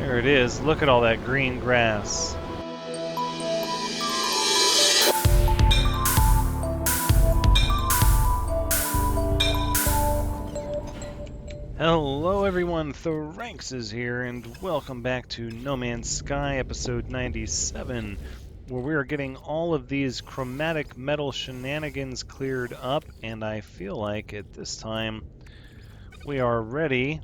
There it is. Look at all that green grass. Hello everyone, Thranxes here, and welcome back to No Man's Sky, episode 97, where we are getting all of these chromatic metal shenanigans cleared up, and I feel like at this time we are ready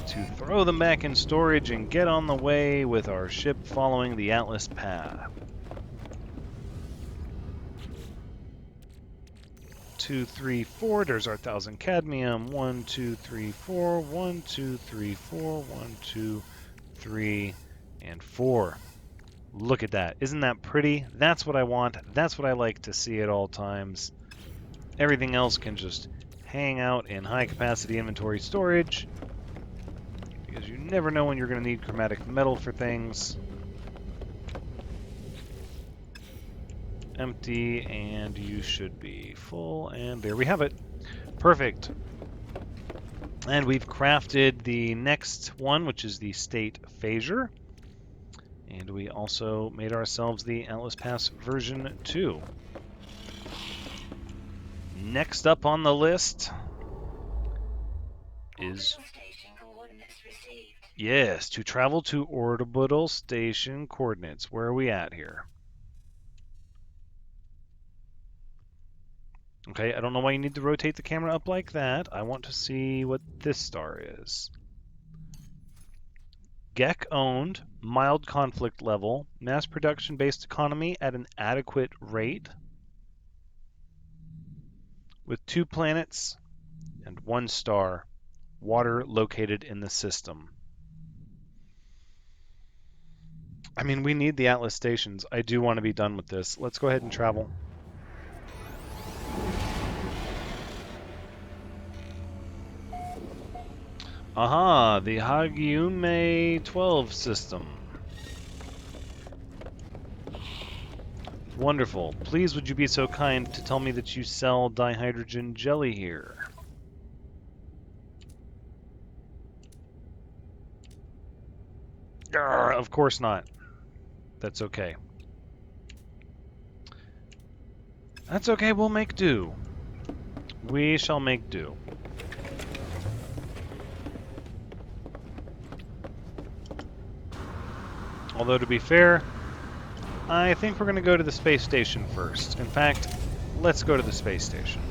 to throw them back in storage and get on the way with our ship following the Atlas path. 2, 3, 4. There's our 1,000 cadmium. 1, 2, 3, 4. 1, 2, 3, 4. 1, 2, 3, and 4. Look at that. Isn't that pretty? That's what I want. That's what I like to see at all times. Everything else can just hang out in high-capacity inventory storage, because you never know when you're going to need chromatic metal for things. Empty, and you should be full, and there we have it. Perfect. And we've crafted the next one, which is the state phasure, and we also made ourselves the Atlas Pass version 2. Next up on the list is, yes, to travel to orbital station coordinates. Where are we at here? Okay, I don't know why you need to rotate the camera up like that. I want to see what this star is. GEC owned, mild conflict level, mass production based economy at an adequate rate, with 2 planets and 1 star, water located in the system. I mean, we need the Atlas stations. I do want to be done with this. Let's go ahead and travel. Aha, the Hagiume 12 system. Wonderful. Please would you be so kind to tell me that you sell dihydrogen jelly here? Of course not. That's okay. That's okay, we'll make do. We shall make do. Although, to be fair, I think we're going to go to the space station first. In fact, let's go to the space station.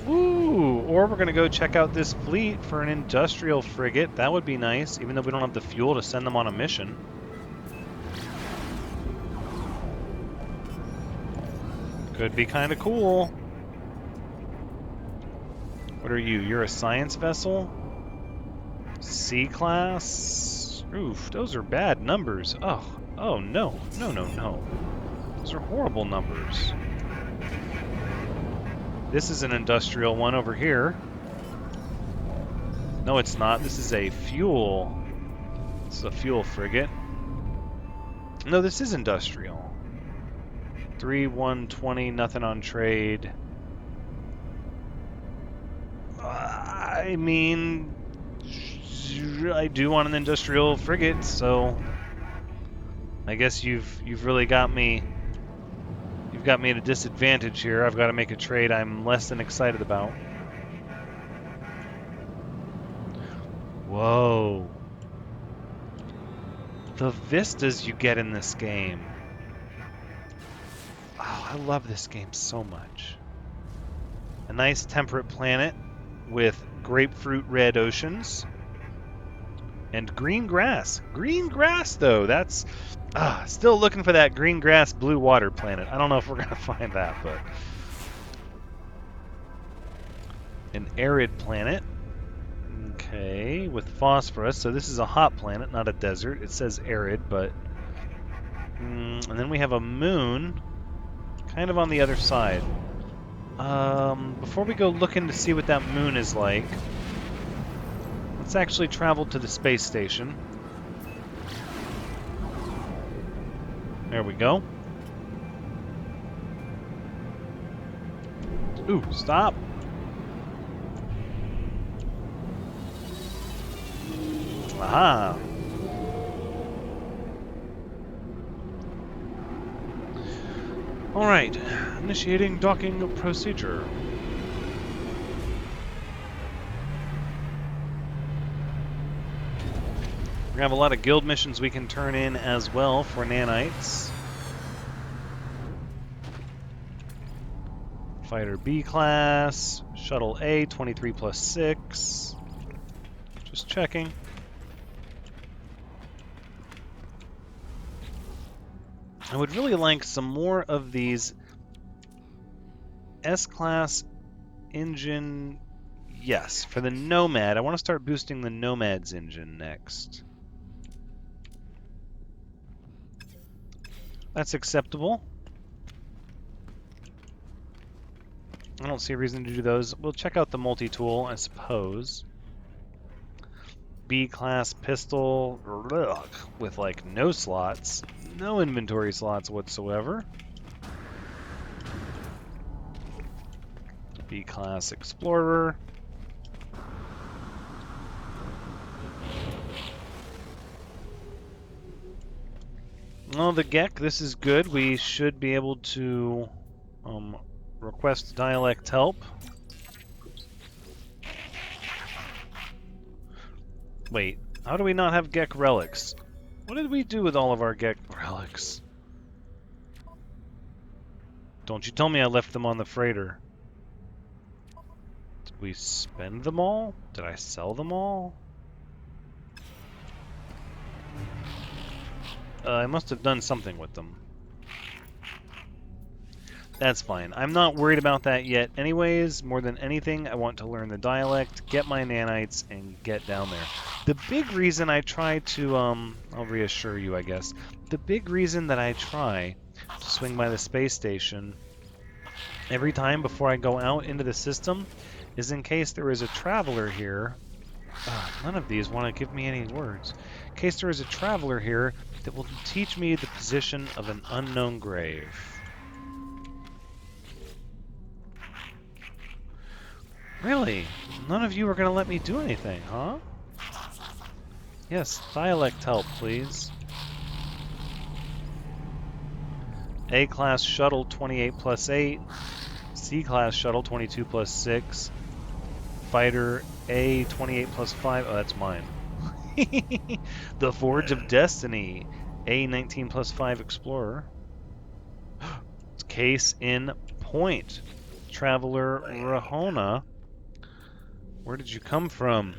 Woo! Or we're going to go check out this fleet for an industrial frigate. That would be nice, even though we don't have the fuel to send them on a mission. Could be kind of cool. What are you? You're a science vessel? C-class? Oof, those are bad numbers. Oh no. No. Those are horrible numbers. This is an industrial one over here. No, it's not. This is a fuel. This is a fuel frigate. No, this is industrial. 3-1-20, nothing on trade. I mean, I do want an industrial frigate, so I guess you've really got me. You've got me at a disadvantage here. I've got to make a trade I'm less than excited about. Whoa. The vistas you get in this game. Oh, I love this game so much. A nice temperate planet with grapefruit red oceans. And green grass. Green grass, though. That's... still looking for that green grass, blue water planet. I don't know if we're going to find that, but... An arid planet. Okay, with phosphorus. So this is a hot planet, not a desert. It says arid, but... and then we have a moon, kind of on the other side. Before we go looking to see what that moon is like, let's actually travel to the space station. There we go. Ooh, stop. Aha! Alright, initiating docking procedure. We have a lot of guild missions we can turn in as well for nanites. Fighter B class, shuttle A, 23 plus 6. Just checking. I would really like some more of these S-class engine. Yes, for the Nomad. I want to start boosting the Nomad's engine next. That's acceptable. I don't see a reason to do those. We'll check out the multi-tool, I suppose. B-class pistol, ugh, with like no slots, no inventory slots whatsoever. B-class explorer. Oh, the Gek, this is good. We should be able to request dialect help. Wait, how do we not have Gek relics? What did we do with all of our Gek relics? Don't you tell me I left them on the freighter. Did we spend them all? Did I sell them all? I must have done something with them. That's fine. I'm not worried about that yet. Anyways, more than anything, I want to learn the dialect, get my nanites, and get down there. The big reason I try to, I'll reassure you, I guess. The big reason that I try to swing by the space station every time before I go out into the system is in case there is a traveler here. None of these want to give me any words. In case there is a traveler here that will teach me the position of an unknown grave. Really? None of you are going to let me do anything, huh? Yes, dialect help, please. A-class shuttle, 28 plus 8. C-class shuttle, 22 plus 6. Fighter A, 28 plus 5. Oh, that's mine. The Forge of Destiny. A, 19 plus 5 Explorer. Case in point. Traveler Rahona. Where did you come from?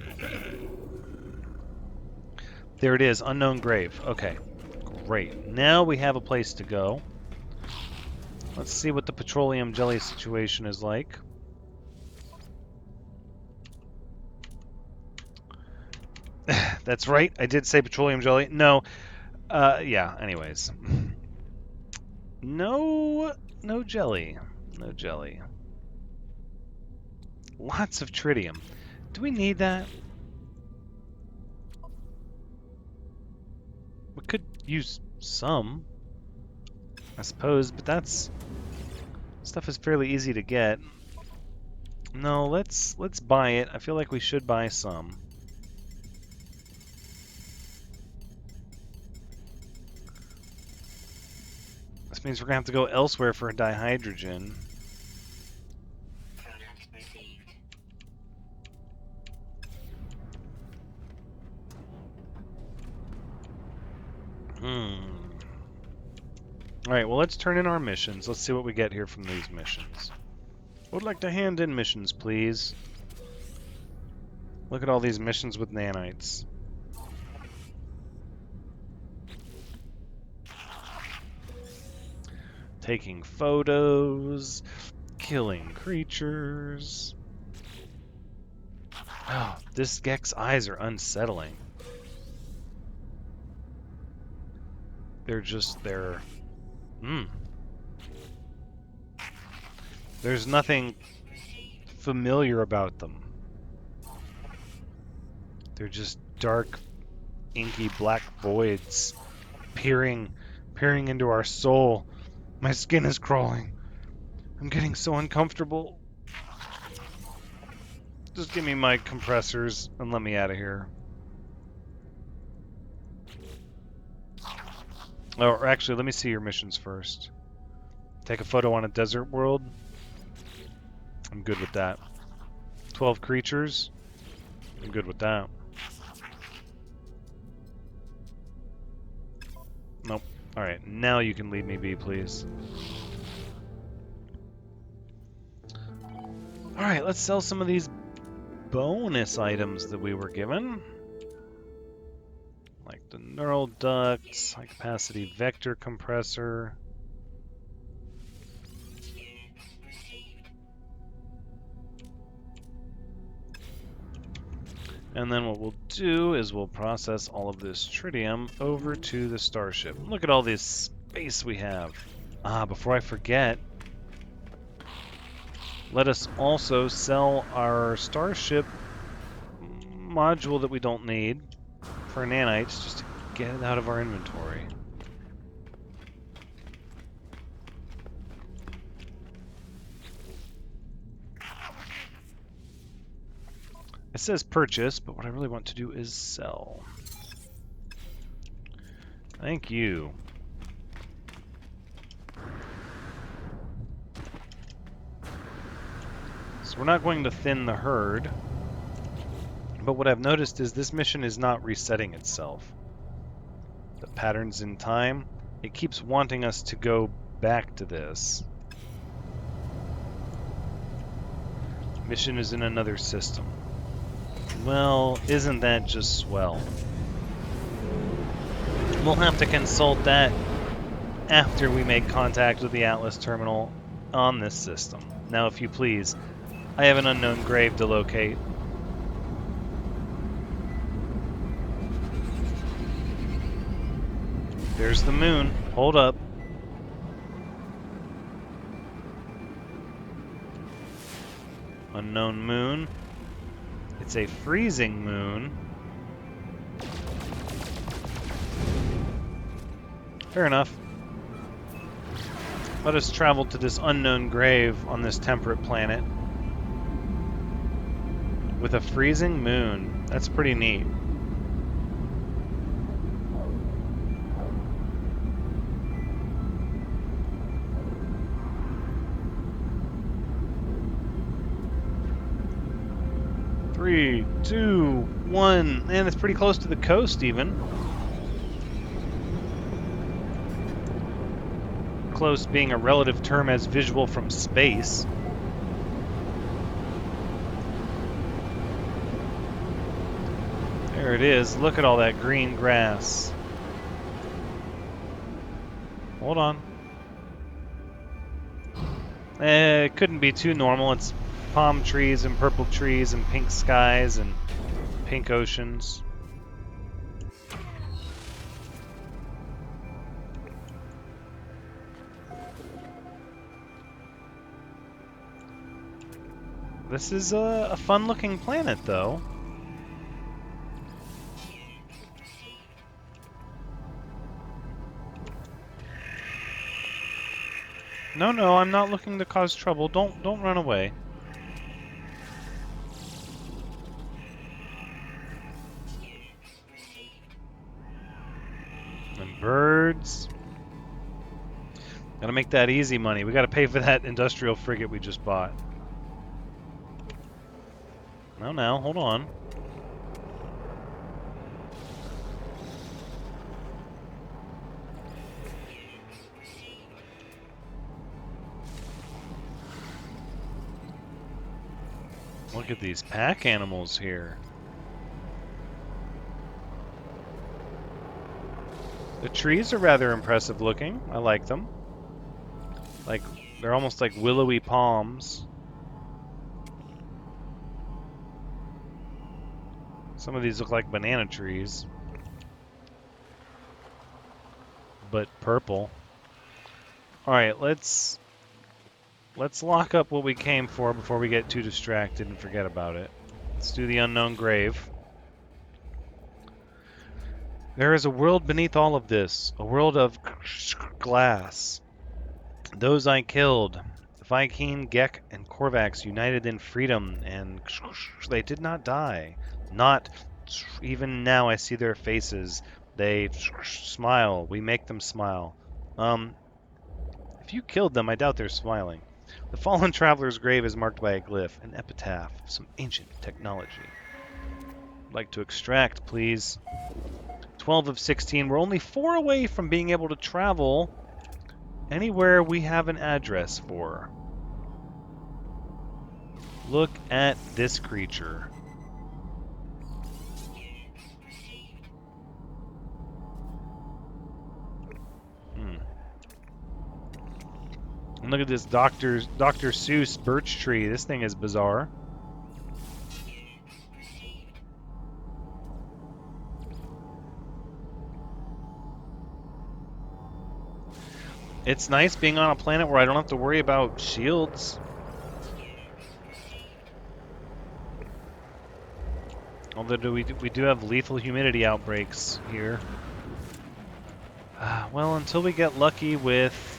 There it is, unknown grave. Okay, great. Now we have a place to go. Let's see what the petroleum jelly situation is like. That's right, I did say petroleum jelly. No, yeah, anyways. No jelly. No jelly. Lots of tritium. Do we need that? We could use some, I suppose, but that's... Stuff is fairly easy to get. No, let's buy it. I feel like we should buy some. This means we're gonna have to go elsewhere for dihydrogen. Alright, well, let's turn in our missions. Let's see what we get here from these missions. I would like to hand in missions, please. Look at all these missions with nanites. Taking photos, killing creatures. Oh, this Gek's eyes are unsettling. They're There's nothing familiar about them. They're just dark, inky black voids peering into our soul. My skin is crawling. I'm getting so uncomfortable. Just give me my compressors and let me out of here. Or actually, let me see your missions first. Take a photo on a desert world. I'm good with that. 12 creatures. I'm good with that. Nope. Alright, now you can leave me be, please. Alright, let's sell some of these bonus items that we were given. Like the neural ducts, high capacity vector compressor. And then what we'll do is we'll process all of this tritium over to the starship. Look at all this space we have. Ah, before I forget, let us also sell our starship module that we don't need for nanites, just to get it out of our inventory. It says purchase, but what I really want to do is sell. Thank you. So we're not going to thin the herd, but what I've noticed is this mission is not resetting itself. The patterns in time, it keeps wanting us to go back to this. Mission is in another system. Well, isn't that just swell? We'll have to consult that after we make contact with the Atlas terminal on this system. Now, if you please, I have an unknown grave to locate. There's the moon. Hold up. Unknown moon. It's a freezing moon. Fair enough. Let us travel to this unknown grave on this temperate planet. With a freezing moon. That's pretty neat. Three, two, one, and it's pretty close to the coast even. Close being a relative term as visual from space. There it is. Look at all that green grass. Hold on. It couldn't be too normal. It's palm trees and purple trees and pink skies and pink oceans. This is a fun-looking planet, though. No, I'm not looking to cause trouble. Don't run away. And birds. Gotta make that easy money. We gotta pay for that industrial frigate we just bought. No, hold on. Look at these pack animals here. The trees are rather impressive looking. I like them. Like, they're almost like willowy palms. Some of these look like banana trees. But purple. Alright, let's lock up what we came for before we get too distracted and forget about it. Let's do the unknown grave. There is a world beneath all of this, a world of glass. Those I killed, Viking, Gek, and Korvax united in freedom, and they did not die. Not even now I see their faces, They smile. We make them smile. If you killed them, I doubt they're smiling. The fallen traveler's grave is marked by a glyph, an epitaph of some ancient technology. I'd like to extract, please. 12 of 16. We're only 4 away from being able to travel anywhere we have an address for. Look at this creature. And look at this Dr. Seuss birch tree. This thing is bizarre. It's nice being on a planet where I don't have to worry about shields. Although we do have lethal humidity outbreaks here. Well, until we get lucky with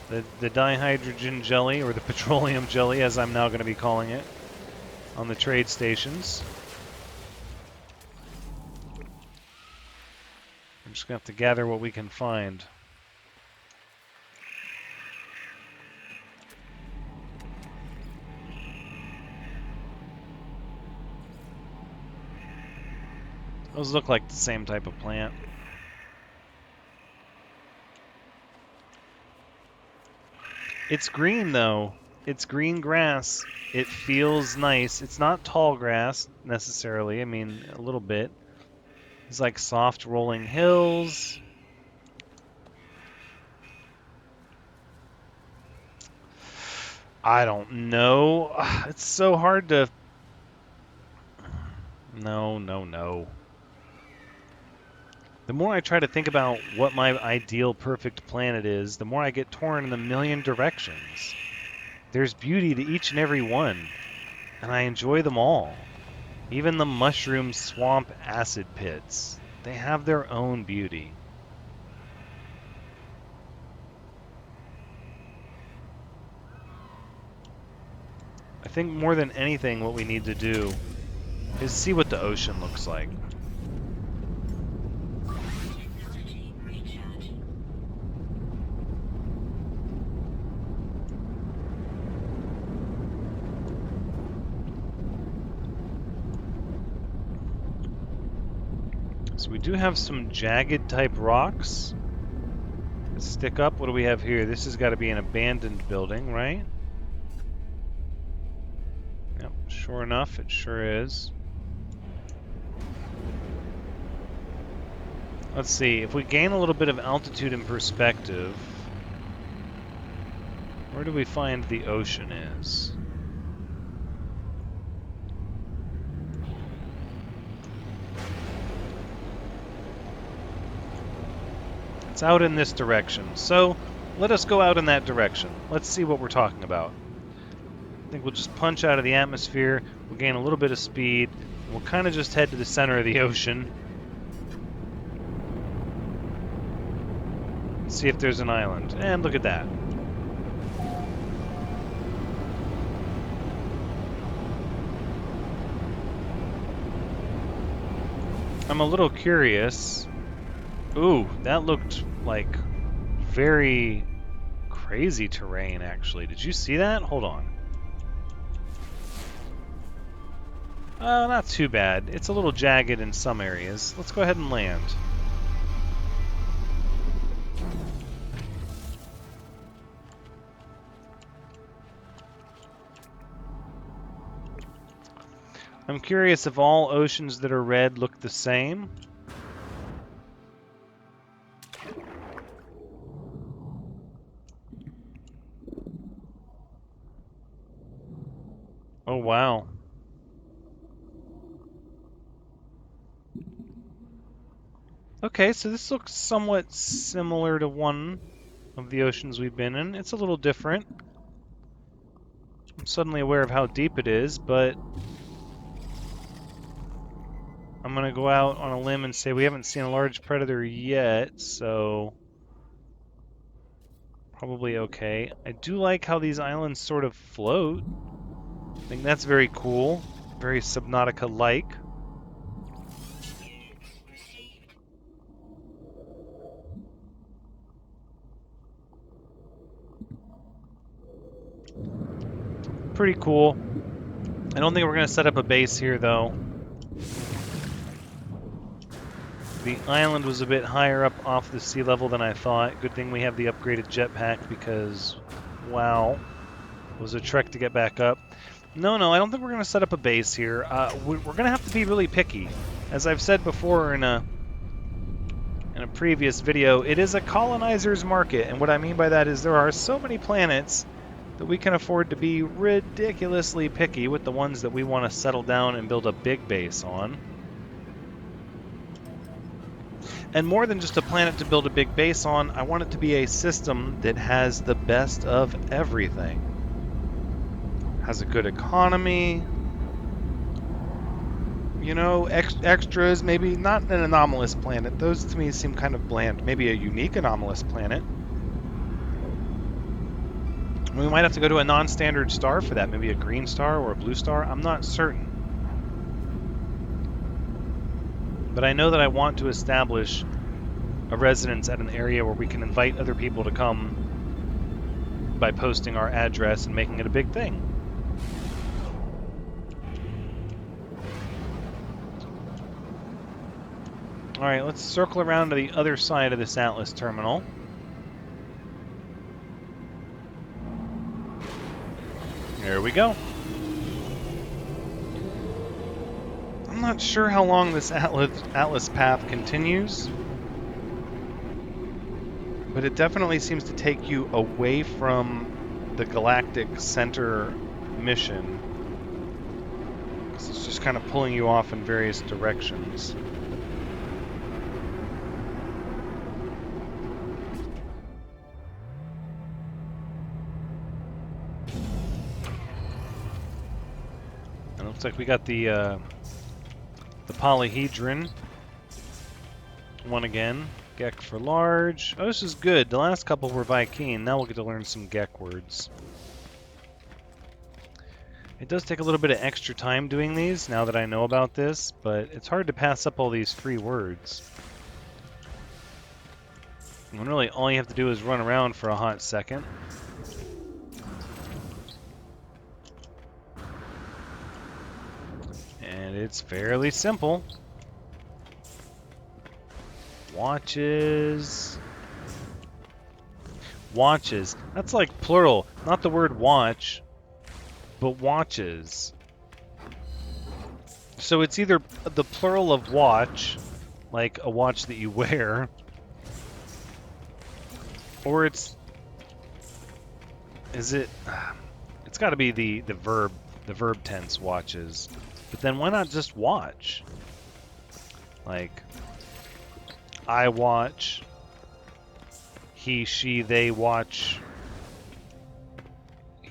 the dihydrogen jelly, or the petroleum jelly, as I'm now going to be calling it, on the trade stations. I'm just going to have to gather what we can find. Those look like the same type of plant. It's green, though. It's green grass. It feels nice. It's not tall grass, necessarily. I mean, a little bit. It's like soft rolling hills. I don't know. It's so hard to... No. The more I try to think about what my ideal perfect planet is, the more I get torn in a million directions. There's beauty to each and every one, and I enjoy them all. Even the mushroom swamp acid pits. They have their own beauty. I think more than anything what we need to do is see what the ocean looks like. So we do have some jagged type rocks that stick up. What do we have here? This has got to be an abandoned building, right? Yep, sure enough, it sure is. Let's see, if we gain a little bit of altitude and perspective, where do we find the ocean is? It's out in this direction, so let us go out in that direction. Let's see what we're talking about. I think we'll just punch out of the atmosphere, we'll gain a little bit of speed, and we'll kind of just head to the center of the ocean. See if there's an island. And look at that. I'm a little curious. Ooh, that looked like very crazy terrain, actually. Did you see that? Hold on. Not too bad. It's a little jagged in some areas. Let's go ahead and land. I'm curious if all oceans that are red look the same. Oh, wow. Okay, so this looks somewhat similar to one of the oceans we've been in. It's a little different. I'm suddenly aware of how deep it is, but I'm going to go out on a limb and say we haven't seen a large predator yet, so probably okay. I do like how these islands sort of float. I think that's very cool, very Subnautica-like. pretty cool. I don't think we're going to set up a base here, though. The island was a bit higher up off the sea level than I thought. Good thing we have the upgraded jetpack because, wow, it was a trek to get back up. No, I don't think we're going to set up a base here. We're going to have to be really picky. As I've said before in a previous video, it is a colonizer's market, and what I mean by that is there are so many planets that we can afford to be ridiculously picky with the ones that we want to settle down and build a big base on. And more than just a planet to build a big base on, I want it to be a system that has the best of everything. Has a good economy, you know, extras, maybe not an anomalous planet. Those to me seem kind of bland. Maybe a unique anomalous planet. We might have to go to a non-standard star for that, maybe a green star or a blue star. I'm not certain. But I know that I want to establish a residence at an area where we can invite other people to come by posting our address and making it a big thing. Alright, let's circle around to the other side of this Atlas terminal. There we go. I'm not sure how long this Atlas path continues, but it definitely seems to take you away from the galactic center mission. It's just kind of pulling you off in various directions. And it looks like we got the polyhedron one again. Gek for large. Oh, this is good. The last couple were Vy'keen. Now we'll get to learn some Gek words. It does take a little bit of extra time doing these, now that I know about this, but it's hard to pass up all these free words. And really, all you have to do is run around for a hot second. And it's fairly simple. Watches. Watches. That's like plural, not the word watch, but watches. So it's either the plural of watch, like a watch that you wear, or it's got to be the verb tense watches. But then why not just watch? Like, I watch, he, she, they watch,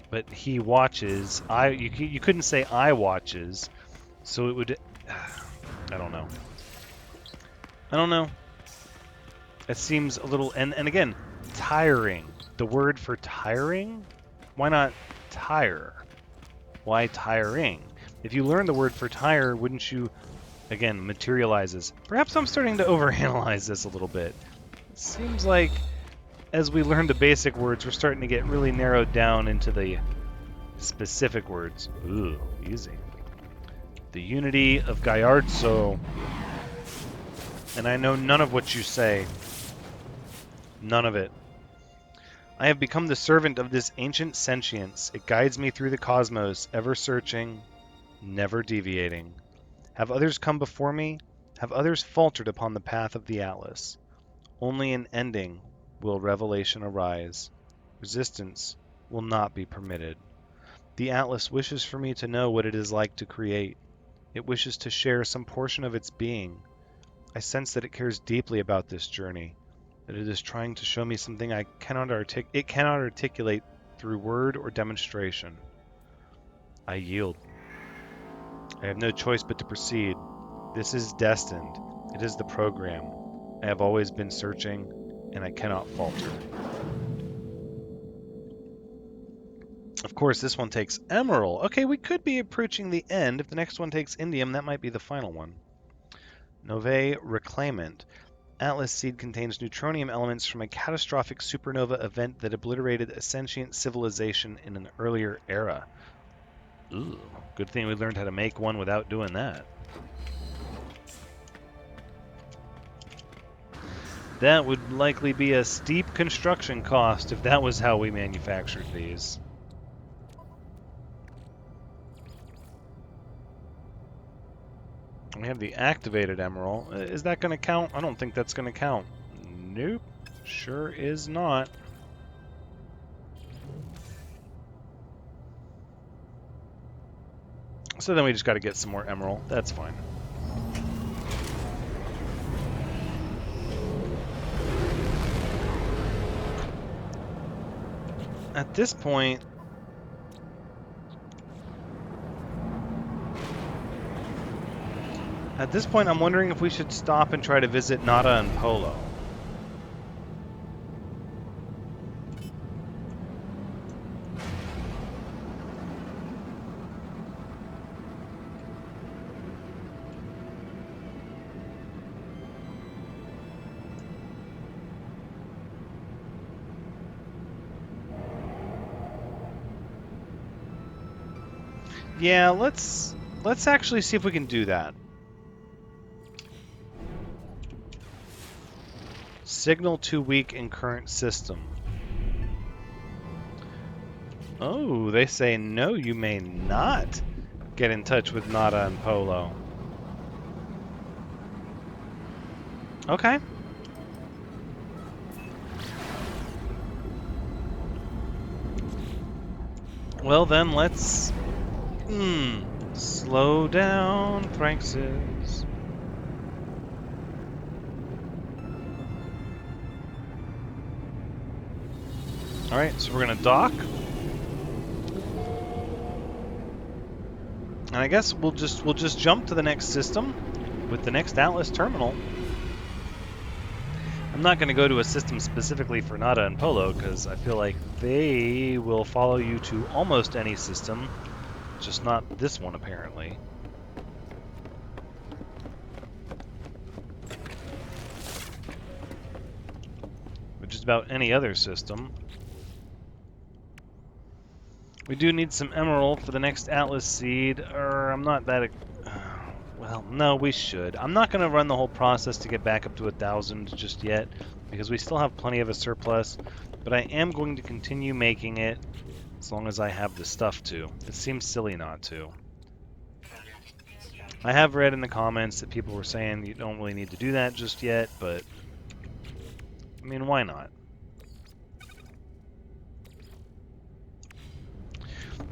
but he watches. You couldn't say I watches, so it would. I don't know. It seems a little, and again, tiring. The word for tiring. Why not tire? Why tiring? If you learn the word for tire, wouldn't you? Again, materializes. Perhaps I'm starting to overanalyze this a little bit. It seems like as we learn the basic words, we're starting to get really narrowed down into the specific words. Ooh, easy. The unity of Gallardzo. And I know none of what you say. None of it. I have become the servant of this ancient sentience. It guides me through the cosmos, ever searching, never deviating. Have others come before me? Have others faltered upon the path of the Atlas? Only in ending will revelation arise. Resistance will not be permitted. The Atlas wishes for me to know what it is like to create. It wishes to share some portion of its being. I sense that it cares deeply about this journey, that it is trying to show me something it cannot articulate through word or demonstration. I yield. I have no choice but to proceed. This is destined. It is the program. I have always been searching, and I cannot falter. Of course, this one takes emerald. Okay, we could be approaching the end. If the next one takes indium, that might be the final one. Novae reclaimant. Atlas seed contains neutronium elements from a catastrophic supernova event that obliterated a sentient civilization in an earlier era. Ooh, good thing we learned how to make one without doing that. That would likely be a steep construction cost if that was how we manufactured these. We have the activated emerald. Is that going to count? I don't think that's going to count. Nope. Sure is not. So then we just got to get some more emerald. That's fine. At this point, I'm wondering if we should stop and try to visit Nada and Polo. Yeah, let's actually see if we can do that. Signal too weak in current system. Oh, they say no, you may not get in touch with Nada and Polo. Okay. Well then, let's... slow down, Thranxes. Alright, so we're gonna dock. And I guess we'll just jump to the next system with the next Atlas terminal. I'm not going to go to a system specifically for Nada and Polo because I feel like they will follow you to almost any system, just not this one apparently. But just about any other system. We do need some emerald for the next Atlas seed, or I'm not that... well, no, we should. I'm not going to run the whole process to get back up to 1,000 just yet, because we still have plenty of a surplus, but I am going to continue making it as long as I have the stuff to. It seems silly not to. I have read in the comments that people were saying you don't really need to do that just yet, but I mean, why not?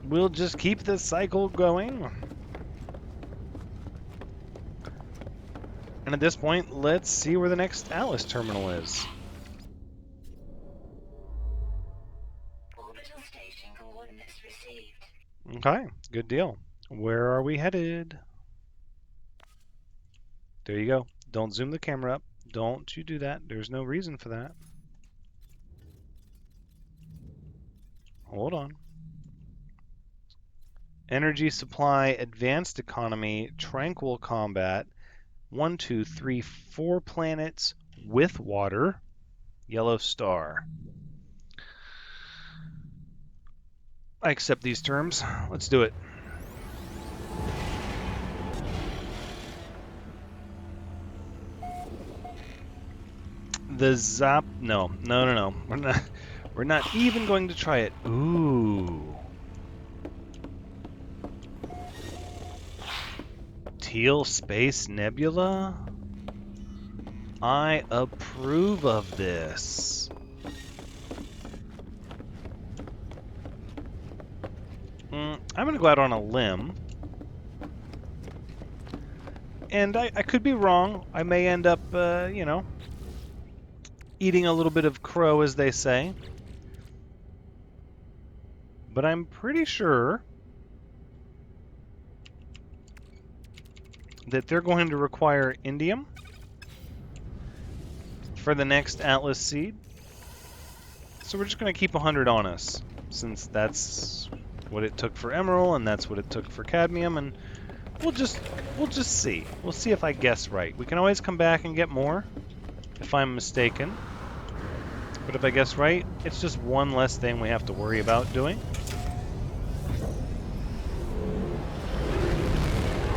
We'll just keep the cycle going. And at this point, let's see where the next Atlas terminal is. Orbital station coordinates received. Okay, good deal. Where are we headed? There you go. Don't zoom the camera up. Don't you do that. There's no reason for that. Hold on. Energy supply, advanced economy, tranquil combat. 1, 2, 3, 4 planets with water. Yellow star. I accept these terms. Let's do it. The zap... No. We're not even going to try it. Ooh. Teal Space Nebula? I approve of this. I'm going to go out on a limb. And I could be wrong. I may end up, you know, eating a little bit of crow, as they say. But I'm pretty sure that they're going to require indium for the next Atlas seed. So we're just going to keep 100 on us, since that's what it took for emerald and that's what it took for cadmium, and we'll just see. We'll see if I guess right. We can always come back and get more if I'm mistaken. But if I guess right, it's just one less thing we have to worry about doing.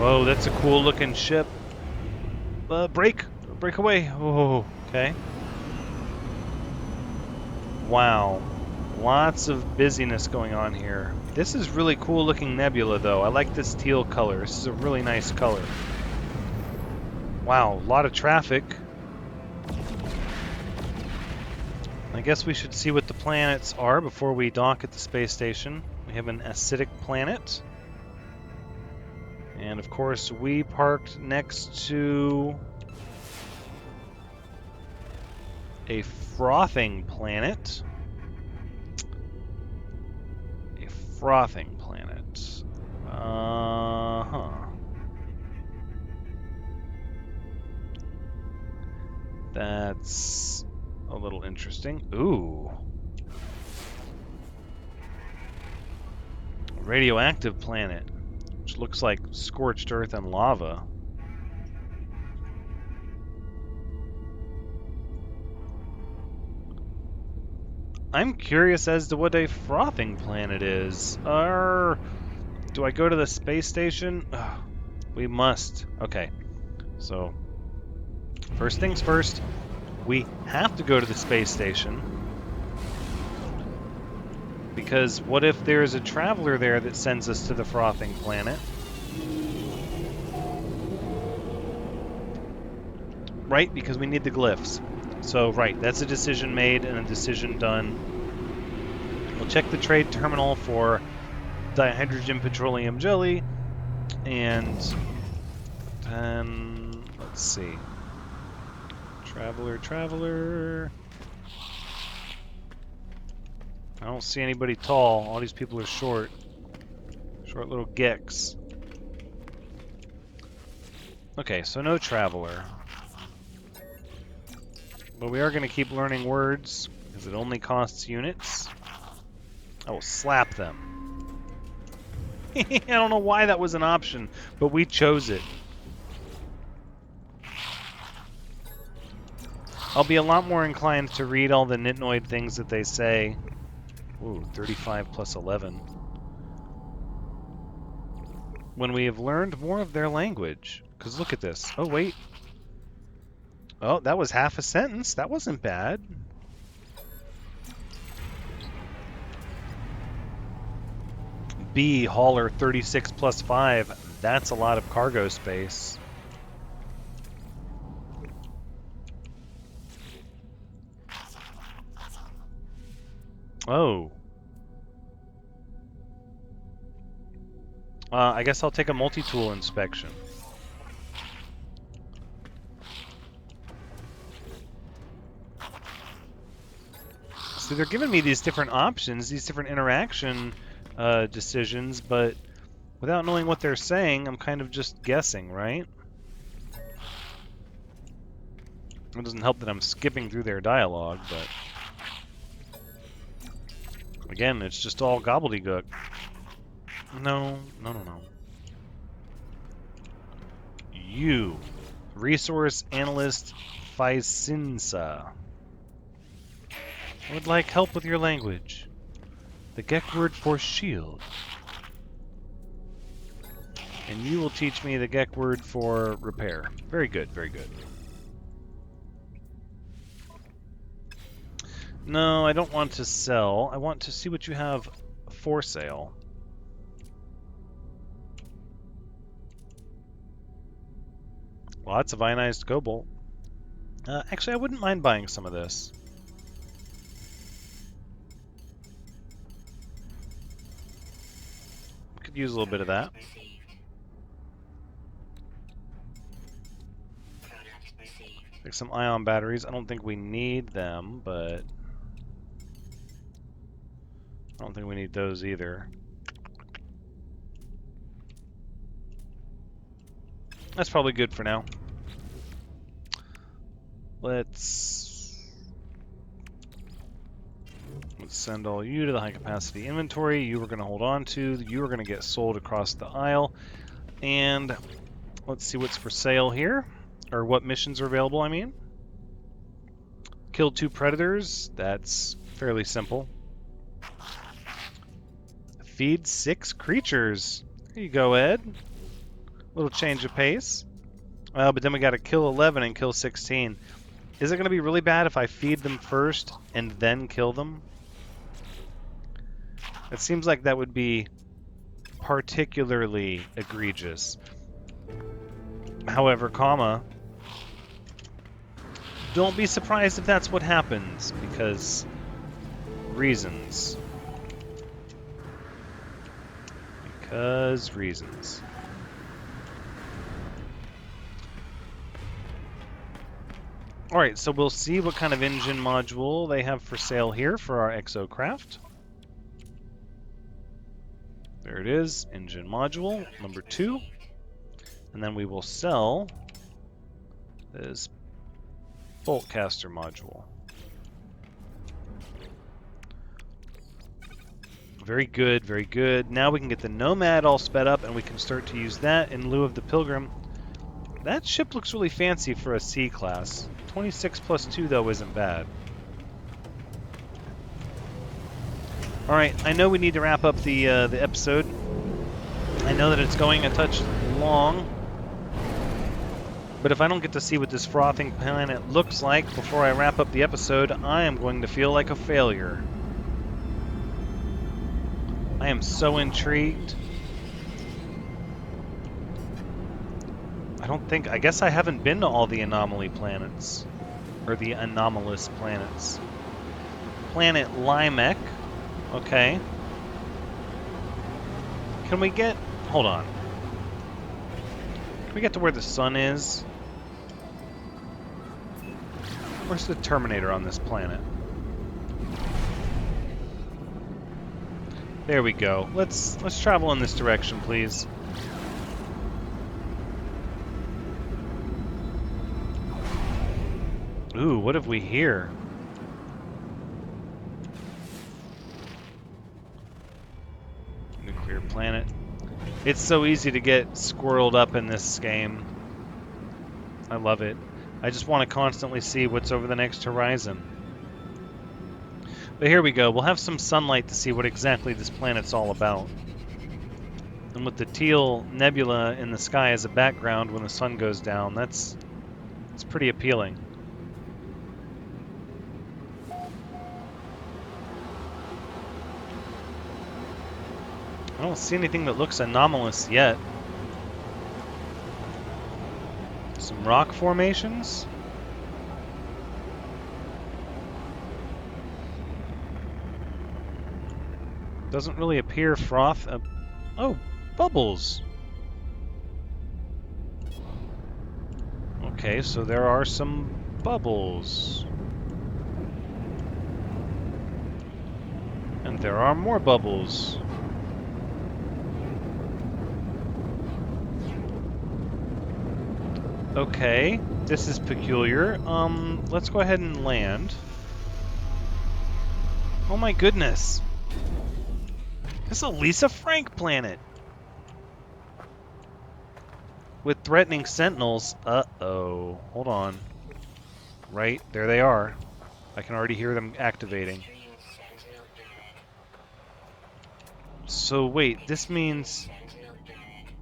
Whoa, that's a cool looking ship. Break away. Oh, okay. Wow. Lots of busyness going on here. This is really cool looking nebula though. I like this teal color. This is a really nice color. Wow, a lot of traffic. I guess we should see what the planets are before we dock at the space station. We have an acidic planet. And of course, we parked next to a frothing planet. A frothing planet. That's a little interesting. Ooh. Radioactive planet, which looks like scorched earth and lava. I'm curious as to what a frothing planet is. Do I go to the space station? Ugh, we must. Okay. So, first things first, we have to go to the space station. Because what if there's a traveler there that sends us to the frothing planet? Right, because we need the glyphs. So, right, that's a decision made and a decision done. We'll check the trade terminal for dihydrogen petroleum jelly, and then, let's see. Traveler. I don't see anybody tall. All these people are short. Short little geeks. Okay, so no traveler. But we are going to keep learning words, because it only costs units. I will slap them. I don't know why that was an option, but we chose it. I'll be a lot more inclined to read all the nitnoid things that they say. Ooh, 35 plus 11. When we have learned more of their language. Because look at this. Oh, wait. Oh, that was half a sentence. That wasn't bad. B, hauler 36 plus 5. That's a lot of cargo space. Oh. I guess I'll take a multi-tool inspection. So they're giving me these different options, these different interaction decisions, but without knowing what they're saying, I'm kind of just guessing, right? It doesn't help that I'm skipping through their dialogue, but... Again, it's just all gobbledygook. No. You. Resource Analyst Fisinsa. I would like help with your language. The Gek word for shield. And you will teach me the Gek word for repair. Very good, very good. No, I don't want to sell. I want to see what you have for sale. Lots of ionized cobalt. Actually, I wouldn't mind buying some of this. Could use a little bit of that. Like some ion batteries. I don't think we need them, but... I don't think we need those either. That's probably good for now. Let's send all you to the high capacity inventory. You were going to hold on to. You are going to get sold across the aisle. And let's see what's for sale here. Or what missions are available, I mean. Kill 2 predators. That's fairly simple. Feed 6 creatures. There you go, Ed. Little change of pace. But then we got to kill 11 and kill 16. Is it going to be really bad if I feed them first and then kill them? It seems like that would be particularly egregious. However, don't be surprised if that's what happens, because reasons. Because reasons. Alright, so we'll see what kind of engine module they have for sale here for our exocraft. There it is, engine module number 2. And then we will sell this boltcaster module. Very good, very good. Now we can get the Nomad all sped up and we can start to use that in lieu of the Pilgrim. That ship looks really fancy for a C class. 26 plus 2 though isn't bad. Alright, I know we need to wrap up the episode. I know that it's going a touch long. But if I don't get to see what this frothing planet looks like before I wrap up the episode, I am going to feel like a failure. I am so intrigued. I guess I haven't been to all the anomaly planets. Or the anomalous planets. Planet Limek. Okay. Can we get... Hold on. Can we get to where the sun is? Where's the Terminator on this planet? There we go. Let's travel in this direction, please. Ooh, what have we here? Nuclear planet. It's so easy to get squirreled up in this game. I love it. I just want to constantly see what's over the next horizon. But here we go. We'll have some sunlight to see what exactly this planet's all about. And with the teal nebula in the sky as a background when the sun goes down, it's pretty appealing. I don't see anything that looks anomalous yet. Some rock formations. Doesn't really appear froth. Oh, bubbles. Okay, so there are some bubbles. And there are more bubbles. Okay, this is peculiar. Let's go ahead and land. Oh my goodness. This is a Lisa Frank planet. With threatening sentinels. Uh-oh. Hold on. Right, there they are. I can already hear them activating. So wait, this means...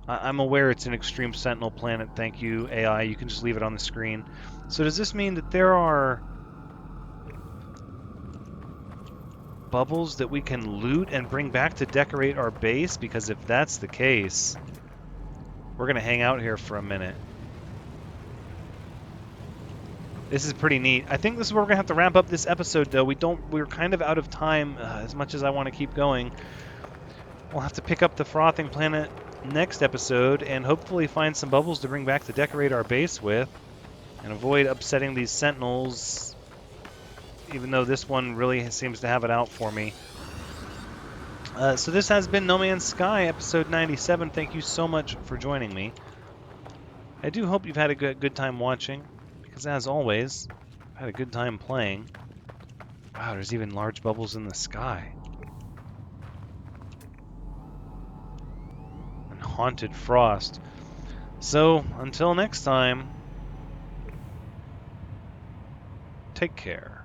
I'm aware it's an extreme sentinel planet, thank you, AI. You can just leave it on the screen. So does this mean that there are bubbles that we can loot and bring back to decorate our base? Because if that's the case, we're going to hang out here for a minute. This is pretty neat. I think this is where we're going to have to wrap up this episode, though. We're kind of out of time, as much as I want to keep going. We'll have to pick up the frothing planet next episode and hopefully find some bubbles to bring back to decorate our base with and avoid upsetting these sentinels, even though this one really seems to have it out for me. So this has been No Man's Sky, episode 97. Thank you so much for joining me. I do hope you've had a good time watching, because as always, I've had a good time playing. Wow, there's even large bubbles in the sky. Haunted frost. So, until next time, take care.